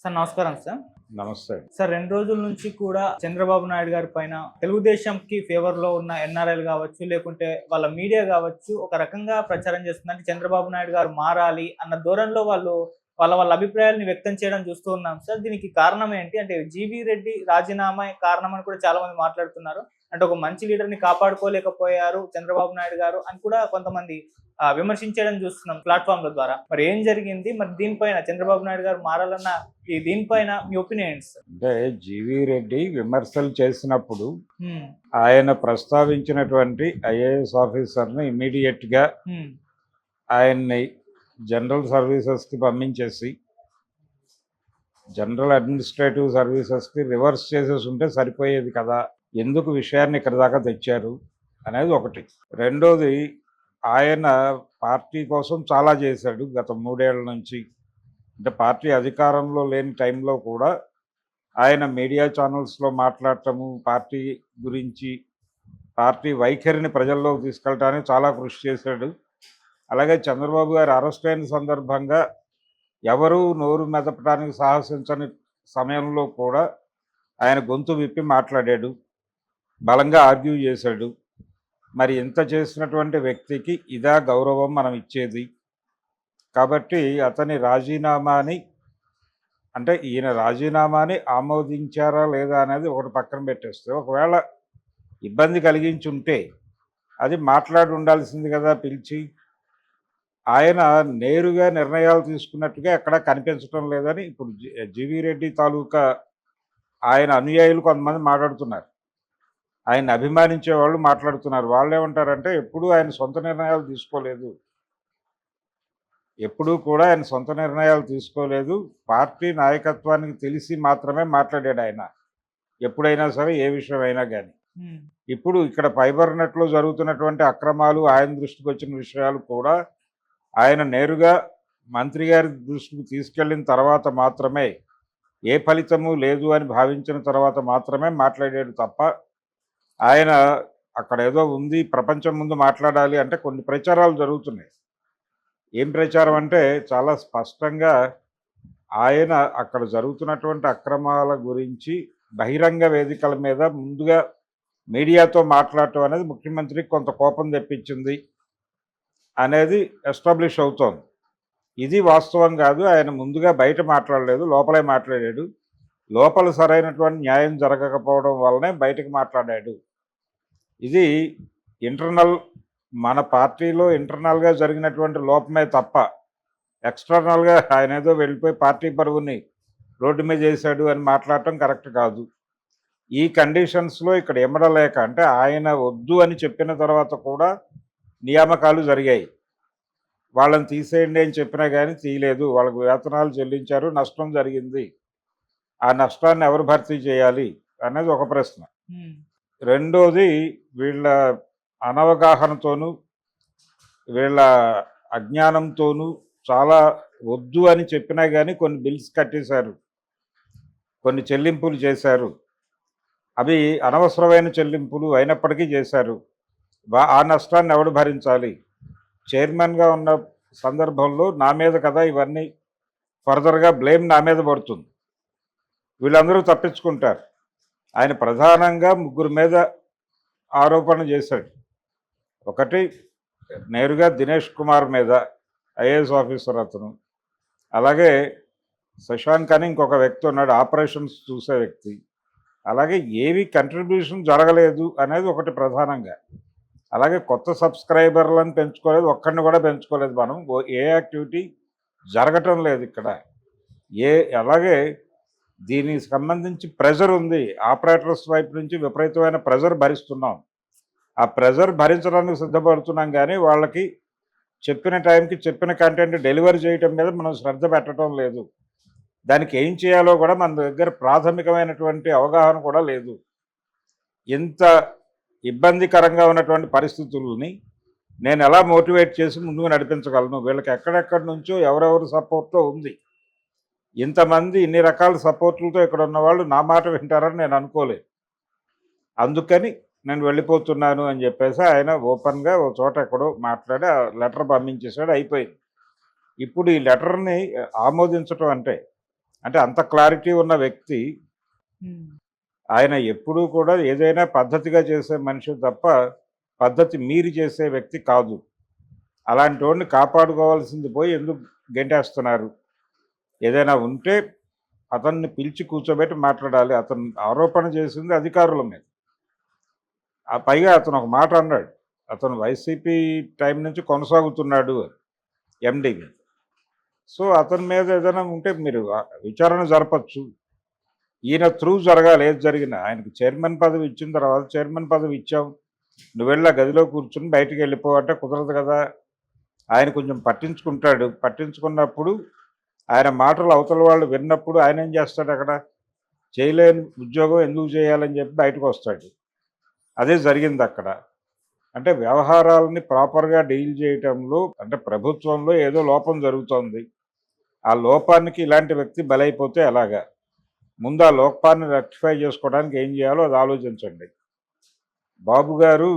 Sir నమస్కారం sir. నమస్తే. Sir 2 రోజుల నుంచి కూడా చంద్రబాబు నాయుడు గారి పైన తెలుగుదేశంకి ఫేవర్‌లో ఉన్న ఎన్ఆర్ఐలు గావచ్చు, లేకుంటే వాళ్ళ మీడియా గావచ్చు, ఒక రకంగా ప్రచారం చేస్తుంది. అంటే చంద్రబాబు నాయుడు గారు మారాలి అన్న ధోరణిలో వాళ్ళు వాళ్ళ అభిప్రాయాలను వ్యక్తం చేయడం చూస్తూ ఉన్నాం సార్. దీనికి కారణం ఏంటి? అంటే జీవీ రెడ్డి రాజీనామా కారణం అని కూడా చాలా మంది మాట్లాడుతున్నారు. అంటే ఒక మంచి లీడర్‌ని కాపాడుకోలేకపోయారు చంద్రబాబు నాయుడు గారు అని కూడా కొంతమంది విమర్శించడం చూస్తున్నాం ప్లాట్‌ఫార్మ్‌ల ద్వారా. మరి ఏం జరిగింది? మరి దీనిపైన చంద్రబాబు నాయుడు గారు మారాలన్న దీనిపైన మీ ఒపీనియన్ ఏంటి సార్? అంటే జీవీ రెడ్డి విమర్శలు చేసినప్పుడు హ్మ్. ఆయన ప్రస్తావించినటువంటి ఐఏఎస్ ఆఫీసర్‌ని ఇమ్మీడియేట్‌గా హ్మ్. ఆయన్ని జనరల్ సర్వీసెస్‌కి పంపించేసి, జనరల్ అడ్మినిస్ట్రేటివ్ సర్వీసెస్‌కి రివర్స్ చేసేసుంటే సరిపోయేది కదా! ఎందుకు విషయాన్ని ఇక్కడి దాకా తెచ్చారు అనేది ఒకటి. రెండోది, ఆయన పార్టీ కోసం చాలా చేశాడు గత 3 ఏళ్ల నుంచి. అంటే పార్టీ అధికారంలో లేని టైంలో కూడా ఆయన మీడియా ఛానల్స్‌లో మాట్లాడటము, పార్టీ గురించి, పార్టీ వైఖరిని ప్రజల్లోకి తీసుకెళ్ళటానికి చాలా కృషి చేశాడు. అలాగే చంద్రబాబు గారు అరెస్ట్ అయిన సందర్భంగా ఎవరూ నోరు మెదపడానికి సాహసించని సమయంలో కూడా ఆయన గొంతు విప్పి మాట్లాడాడు. బలంగా ఆర్గ్యూ చేశాడు. మరి ఇంత చేసినటువంటి వ్యక్తికి ఇదా గౌరవం మనం ఇచ్చేది? కాబట్టి అతని రాజీనామాని, అంటే ఈయన రాజీనామాని ఆమోదించారా లేదా అనేది ఒకటి పక్కన పెట్టేస్తే, ఒకవేళ ఇబ్బంది కలిగించుంటే అది మాట్లాడి ఉండాల్సింది కదా పిలిచి. ఆయన నేరుగా నిర్ణయాలు తీసుకున్నట్టుగా ఎక్కడా కనిపించడం లేదని ఇప్పుడు జీవీ రెడ్డి తాలూకా ఆయన అనుయాయులు కొంతమంది మాట్లాడుతున్నారు. ఆయన్ని అభిమానించే వాళ్ళు మాట్లాడుతున్నారు. వాళ్ళేమంటారంటే, ఎప్పుడూ ఆయన సొంత నిర్ణయాలు తీసుకోలేదు, ఎప్పుడూ కూడా ఆయన సొంత నిర్ణయాలు తీసుకోలేదు, పార్టీ నాయకత్వానికి తెలిసి మాత్రమే మాట్లాడాడు ఆయన ఎప్పుడైనా సరే, ఏ విషయమైనా కానీ. ఇప్పుడు ఇక్కడ ఫైబర్ నెట్లో జరుగుతున్నటువంటి అక్రమాలు ఆయన దృష్టికి వచ్చిన విషయాలు కూడా ఆయన నేరుగా మంత్రి గారి దృష్టికి తీసుకెళ్ళిన తర్వాత మాత్రమే, ఏ ఫలితము లేదు అని భావించిన తర్వాత మాత్రమే మాట్లాడాడు తప్ప, ఆయన అక్కడ ఏదో ఉంది ప్రపంచం ముందు మాట్లాడాలి అంటే కొన్ని ప్రచారాలు జరుగుతున్నాయి. ఏం ప్రచారం అంటే, చాలా స్పష్టంగా ఆయన అక్కడ జరుగుతున్నటువంటి అక్రమాల గురించి బహిరంగ వేదికల మీద ముందుగా మీడియాతో మాట్లాడటం అనేది ముఖ్యమంత్రికి కొంత కోపం తెప్పించింది అనేది ఎస్టాబ్లిష్ అవుతోంది. ఇది వాస్తవం కాదు. ఆయన ముందుగా బయట మాట్లాడలేదు, లోపలే మాట్లాడాడు. లోపల సరైనటువంటి న్యాయం జరగకపోవడం వల్లనే బయటకు మాట్లాడాడు. ఇది ఇంటర్నల్, మన పార్టీలో ఇంటర్నల్గా జరిగినటువంటి లోపమే తప్ప, ఎక్స్టర్నల్గా ఆయన ఏదో వెళ్ళిపోయి పార్టీ పరువుని రోడ్డు మీద చేశాడు అని మాట్లాడటం కరెక్ట్ కాదు. ఈ కండిషన్స్లో ఇక్కడ ఇమడలేక, అంటే ఆయన వద్దు అని చెప్పిన తర్వాత కూడా నియామకాలు జరిగాయి. వాళ్ళని తీసేయండి అని చెప్పినా కానీ తీయలేదు. వాళ్ళకు వేతనాలు చెల్లించారు, నష్టం జరిగింది. ఆ నష్టాన్ని ఎవరు భర్తీ చేయాలి అనేది ఒక ప్రశ్న. రెండోది, వీళ్ళ అనవగాహనతోనూ వీళ్ళ అజ్ఞానంతోనూ చాలా వద్దు అని చెప్పినా కానీ కొన్ని బిల్స్ కట్టేశారు, కొన్ని చెల్లింపులు చేశారు. అవి అనవసరమైన చెల్లింపులు అయినప్పటికీ చేశారు. ఆ నష్టాన్ని ఎవడు భరించాలి? చైర్మన్గా ఉన్న సందర్భంలో నా మీద కదా ఇవన్నీ, ఫర్దర్గా బ్లేమ్ నా మీద పడుతుంది. వీళ్ళందరూ తప్పించుకుంటారు. ఆయన ప్రధానంగా 3 మీద ఆరోపణ చేశాడు. ఒకటి, నేరుగా దినేష్ కుమార్ మీద, ఐఏఎస్ ఆఫీసర్ అతను. అలాగే శశాంక్ అని ఇంకొక వ్యక్తి ఉన్నాడు, ఆపరేషన్స్ చూసే వ్యక్తి. అలాగే ఏవి కంట్రిబ్యూషన్ జరగలేదు అనేది ఒకటి ప్రధానంగా. అలాగే కొత్త సబ్స్క్రైబర్లను పెంచుకోలేదు, ఒక్కడిని కూడా పెంచుకోలేదు మనం. ఏ యాక్టివిటీ జరగటం లేదు ఇక్కడ. అలాగే దీనికి సంబంధించి ప్రెజర్ ఉంది, ఆపరేటర్స్ వైపు నుంచి విపరీతమైన ప్రెజర్ భరిస్తున్నాం. ఆ ప్రెజర్ భరించడానికి సిద్ధపడుతున్నాం, కానీ వాళ్ళకి చెప్పిన టైంకి చెప్పిన కంటెంట్ డెలివరీ చేయటం మీద మనం శ్రద్ధ పెట్టడం లేదు. దానికి ఏం చేయాలో కూడా మన దగ్గర ప్రాథమికమైనటువంటి అవగాహన కూడా లేదు. ఇంత ఇబ్బందికరంగా ఉన్నటువంటి పరిస్థితులని నేను ఎలా మోటివేట్ చేసి ముందుకు నడిపించగలను? వీళ్ళకి ఎక్కడెక్కడి నుంచో ఎవరెవరు సపోర్ట్తో ఉంది. ఇంతమంది ఇన్ని రకాల సపోర్టులతో ఇక్కడ ఉన్నవాళ్ళు నా మాట వింటారని నేను అనుకోలేదు. అందుకని నేను వెళ్ళిపోతున్నాను అని చెప్పేసి ఆయన ఓపెన్గా ఒక చోట ఎక్కడో మాట్లాడి ఆ లెటర్ పంపించేశాడు, అయిపోయింది. ఇప్పుడు ఈ లెటర్ని ఆమోదించడం అంటే, అంటే అంత క్లారిటీ ఉన్న వ్యక్తి. ఆయన ఎప్పుడూ కూడా ఏదైనా పద్ధతిగా చేసే మనిషి తప్ప పద్ధతి మీరి చేసే వ్యక్తి కాదు. అలాంటి వాడిని కాపాడుకోవాల్సింది పోయి ఎందుకు గెంటేస్తున్నారు? ఏదైనా ఉంటే అతన్ని పిలిచి కూర్చోబెట్టి మాట్లాడాలి. అతను ఆరోపణ చేసింది అధికారుల మీద. పైగా అతను ఒక మాట అన్నాడు, అతను వైసీపీ టైం నుంచి కొనసాగుతున్నాడు ఎండి మీద. సో అతని మీద ఏదైనా ఉంటే మీరు విచారణ జరపచ్చు. ఈయన త్రూ జరగాలి ఏది జరిగినా. ఆయనకు చైర్మన్ పదవి ఇచ్చిన తర్వాత చైర్మన్ పదవి ఇచ్చాం, నువ్వు వెళ్ళి గదిలో కూర్చుని బయటికి వెళ్ళిపో అంటే కుదరదు కదా. ఆయన కొంచెం పట్టించుకుంటాడు. పట్టించుకున్నప్పుడు ఆయన మాటలు అవతల వాళ్ళు విన్నప్పుడు ఆయన ఏం చేస్తాడు? అక్కడ చేయలేని ఉద్యోగం ఎందుకు చేయాలని చెప్పి బయటకు వస్తాడు. అదే జరిగింది అక్కడ. అంటే వ్యవహారాలని ప్రాపర్గా డీల్ చేయటంలో అంటే ప్రభుత్వంలో ఏదో లోపం జరుగుతోంది. ఆ లోపానికి ఇలాంటి వ్యక్తి బలైపోతే ఎలాగా? ముందు ఆ లోపాన్ని రెక్టిఫై చేసుకోవడానికి ఏం చేయాలో అది ఆలోచించండి. బాబు గారు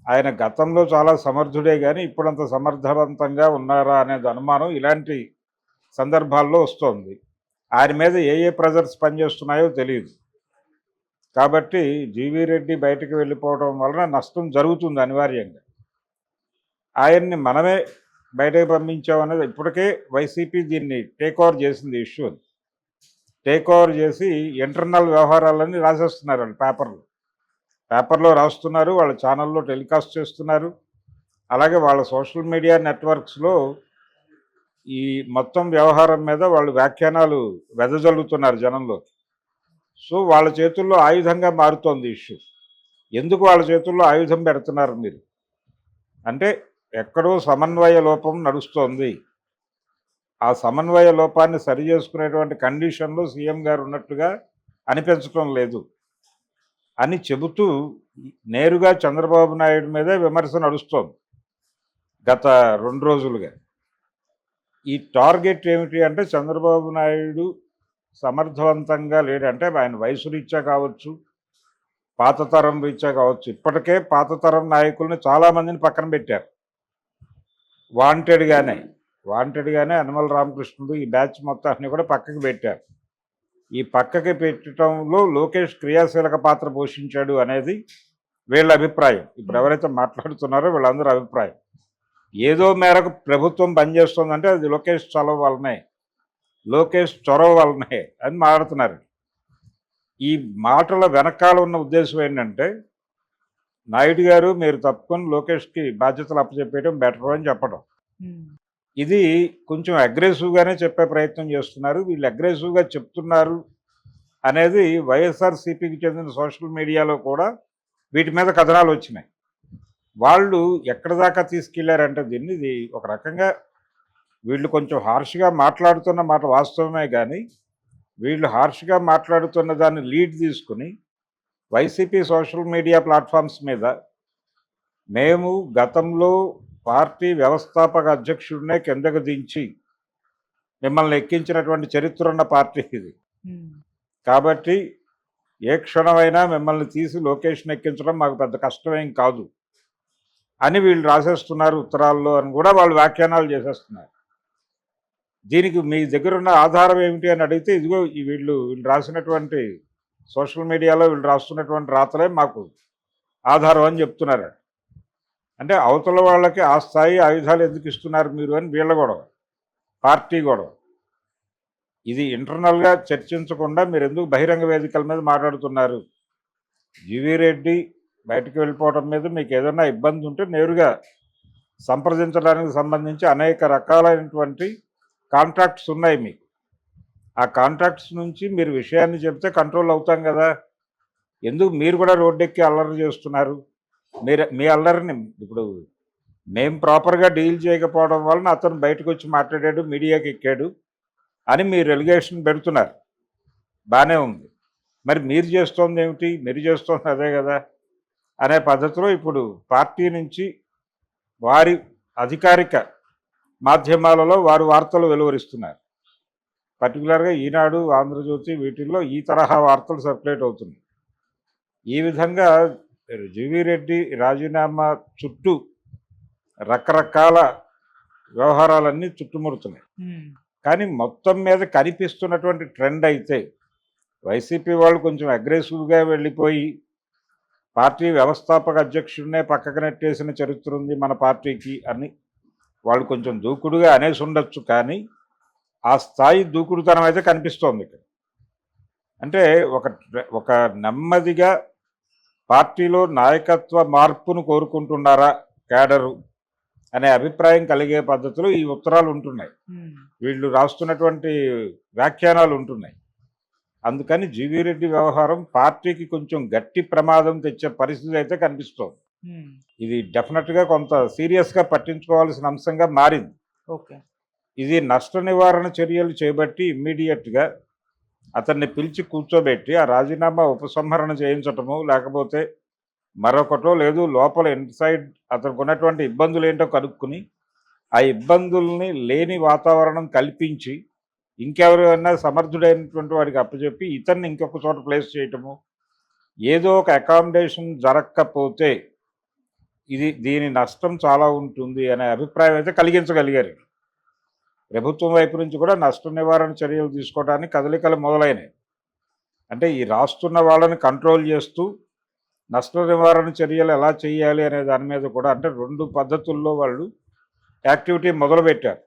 ఆయన గతంలో చాలా సమర్థుడే కానీ ఇప్పుడంత సమర్థవంతంగా ఉన్నారా అనేది అనుమానం ఇలాంటి సందర్భాల్లో వస్తోంది. ఆయన మీద ఏ ప్రెజర్స్ పనిచేస్తున్నాయో తెలియదు. కాబట్టి జీవీ రెడ్డి బయటకు వెళ్ళిపోవడం వలన నష్టం జరుగుతుంది అనివార్యంగా. ఆయన్ని మనమే బయటకు పంపించామనేది ఇప్పటికే వైసీపీ దీన్ని టేక్ ఓవర్ చేసింది. ఇష్యూ టేక్ ఓవర్ చేసి ఇంటర్నల్ వ్యవహారాలన్నీ రాసేస్తున్నారు. వాళ్ళు పేపర్లో రాస్తున్నారు, వాళ్ళ ఛానల్లో టెలికాస్ట్ చేస్తున్నారు. అలాగే వాళ్ళ సోషల్ మీడియా నెట్వర్క్స్లో ఈ మొత్తం వ్యవహారం మీద వాళ్ళు వ్యాఖ్యానాలు వెదజల్లుతున్నారు జనంలో. సో వాళ్ళ చేతుల్లో ఆయుధంగా మారుతోంది ఇష్యూ. ఎందుకు వాళ్ళ చేతుల్లో ఆయుధం పెడుతున్నారు మీరు అంటే ఎక్కడో సమన్వయ లోపం నడుస్తోంది. ఆ సమన్వయ లోపాన్ని సరి చేసుకునేటువంటి కండిషన్లో సీఎం గారు ఉన్నట్టుగా అనిపించడం లేదు అని చెబుతూ నేరుగా చంద్రబాబు నాయుడు మీదే విమర్శ నడుస్తోంది గత 2 రోజులుగా. ఈ టార్గెట్ ఏమిటి అంటే చంద్రబాబు నాయుడు సమర్థవంతంగా లేడంటే ఆయన వయసు రీత్యా కావచ్చు, పాత తరం రీత్యా కావచ్చు. ఇప్పటికే పాత తరం నాయకుల్ని చాలామందిని పక్కన పెట్టారు. వాంటెడ్గానే యనమల రామకృష్ణుడు ఈ బ్యాచ్ మొత్తాన్ని కూడా పక్కకి పెట్టారు. ఈ పక్కకి పెట్టడంలో లోకేష్ క్రియాశీలక పాత్ర పోషించాడు అనేది వీళ్ళ అభిప్రాయం. ఇప్పుడు ఎవరైతే మాట్లాడుతున్నారో వీళ్ళందరూ అభిప్రాయం. ఏదో మేరకు ప్రభుత్వం పనిచేస్తుందంటే అది లోకేష్ చొరవ వల్లనే అని మాట్లాడుతున్నారు. ఈ మాటల వెనకాల ఉన్న ఉద్దేశం ఏంటంటే నాయుడు గారు మీరు తప్పుకొని లోకేష్కి బాధ్యతలు అప్పచెప్పేయడం బెటర్ అని చెప్పడం. ఇది కొంచెం అగ్రెసివ్గానే చెప్పే ప్రయత్నం చేస్తున్నారు. వీళ్ళు అగ్రెసివ్గా చెప్తున్నారు అనేది వైఎస్ఆర్సీపీకి చెందిన సోషల్ మీడియాలో కూడా వీటి మీద కథనాలు వచ్చినాయి. వాళ్ళు ఎక్కడి దాకా తీసుకెళ్లారంటే దీన్ని ఇది ఒక రకంగా వీళ్ళు కొంచెం హార్ష్గా మాట్లాడుతున్న మాట వాస్తవమే కానీ వీళ్ళు హార్ష్గా మాట్లాడుతున్న దాన్ని లీడ్ తీసుకుని వైసీపీ సోషల్ మీడియా ప్లాట్ఫామ్స్ మీద మేము గతంలో పార్టీ వ్యవస్థాపక అధ్యక్షుడినే కిందకు దించి మిమ్మల్ని ఎక్కించినటువంటి చరిత్ర ఉన్న పార్టీ ఇది. కాబట్టి ఏ క్షణమైనా మిమ్మల్ని తీసి లొకేషన్ ఎక్కించడం మాకు పెద్ద కష్టమేం కాదు అని వీళ్ళు రాసేస్తున్నారు ఉత్తరాల్లో అని కూడా వాళ్ళు వ్యాఖ్యానాలు చేసేస్తున్నారు. దీనికి మీ దగ్గర ఉన్న ఆధారం ఏమిటి అని అడిగితే ఇదిగో వీళ్ళు రాసినటువంటి సోషల్ మీడియాలో వీళ్ళు రాస్తున్నటువంటి రాతలే మాకు ఆధారం అని చెప్తున్నారు. అంటే అవతల వాళ్ళకి ఆ స్థాయి ఆయుధాలు ఎందుకు ఇస్తున్నారు మీరు అని వీళ్ళ గొడవ, పార్టీ గొడవ. ఇది ఇంటర్నల్గా చర్చించకుండా మీరు ఎందుకు బహిరంగ వేదికల మీద మాట్లాడుతున్నారు? జీవీ రెడ్డి బయటకు వెళ్ళిపోవడం మీద మీకు ఏదైనా ఇబ్బంది ఉంటే నేరుగా సంప్రదించడానికి సంబంధించి అనేక రకాలైనటువంటి కాంట్రాక్ట్స్ ఉన్నాయి మీకు. ఆ కాంట్రాక్ట్స్ నుంచి మీరు విషయాన్ని చెప్తే కంట్రోల్ అవుతాం కదా. ఎందుకు మీరు కూడా రోడ్డెక్కి అల్లరి చేస్తున్నారు? మీ అల్లరిని ఇప్పుడు మేము ప్రాపర్గా డీల్ చేయకపోవడం వలన అతను బయటకు వచ్చి మాట్లాడాడు, మీడియాకి ఎక్కాడు అని మీరు ఎలిగేషన్ పెడుతున్నారు. బాగానే ఉంది. మరి మీరు చేస్తోంది ఏమిటి? మీరు చేస్తోంది అదే కదా అనే పద్ధతిలో ఇప్పుడు పార్టీ నుంచి వారి అధికారిక మాధ్యమాలలో వారు వార్తలు వెలువరిస్తున్నారు. పర్టికులర్గా ఈనాడు, ఆంధ్రజ్యోతి వీటిల్లో ఈ తరహా వార్తలు సర్క్యులేట్ అవుతున్నాయి. ఈ విధంగా జీవీ రెడ్డి రాజీనామా చుట్టూ రకరకాల వ్యవహారాలన్నీ చుట్టుముడుతున్నాయి. కానీ మొత్తం మీద కనిపిస్తున్నటువంటి ట్రెండ్ అయితే వైసీపీ వాళ్ళు కొంచెం అగ్రెసివ్గా వెళ్ళిపోయి పార్టీ వ్యవస్థాపక అధ్యక్షుడినే పక్కకు నెట్టేసిన చరిత్ర ఉంది మన పార్టీకి అని వాళ్ళు కొంచెం దూకుడుగా అనేసి ఉండొచ్చు. కానీ ఆ స్థాయి దూకుడుతనం అయితే కనిపిస్తోంది ఇక్కడ. అంటే ఒక ఒక నెమ్మదిగా పార్టీలో నాయకత్వ మార్పును కోరుకుంటున్నారా క్యాడరు అనే అభిప్రాయం కలిగే పద్ధతిలో ఈ ఉత్తరాలు ఉంటున్నాయి, వీళ్ళు రాస్తున్నటువంటి వ్యాఖ్యానాలు ఉంటున్నాయి. అందుకని జీవీ రెడ్డి వ్యవహారం పార్టీకి కొంచెం గట్టి ప్రమాదం తెచ్చే పరిస్థితి అయితే కనిపిస్తోంది. ఇది డెఫినెట్గా కొంత సీరియస్గా పట్టించుకోవాల్సిన అంశంగా మారింది. ఓకే, ఇది నష్ట నివారణ చర్యలు చేపట్టి ఇమ్మీడియట్గా అతన్ని పిలిచి కూర్చోబెట్టి ఆ రాజీనామా ఉపసంహరణ చేయించటము, లేకపోతే మరొకటో లేదు లోపల ఇన్సైడ్ అతనికి ఉన్నటువంటి ఇబ్బందులు ఏంటో కనుక్కుని ఆ ఇబ్బందుల్ని లేని వాతావరణం కల్పించి ఇంకెవరైనా సమర్థుడైనటువంటి వాడికి అప్పచెప్పి ఇతన్ని ఇంకొక చోట ప్లేస్ చేయటము, ఏదో ఒక అకామిడేషన్ జరగకపోతే దీని నష్టం చాలా ఉంటుంది అనే అభిప్రాయం అయితే కలిగించగలిగారు. ప్రభుత్వం వైపు నుంచి కూడా నష్ట నివారణ చర్యలు తీసుకోవడానికి కదలికలు మొదలైనవి. అంటే ఈ రాస్తున్న వాళ్ళని కంట్రోల్ చేస్తూ నష్ట నివారణ చర్యలు ఎలా చేయాలి అనే దాని మీద కూడా అంటే 2 పద్ధతుల్లో వాళ్ళు యాక్టివిటీ మొదలుపెట్టారు.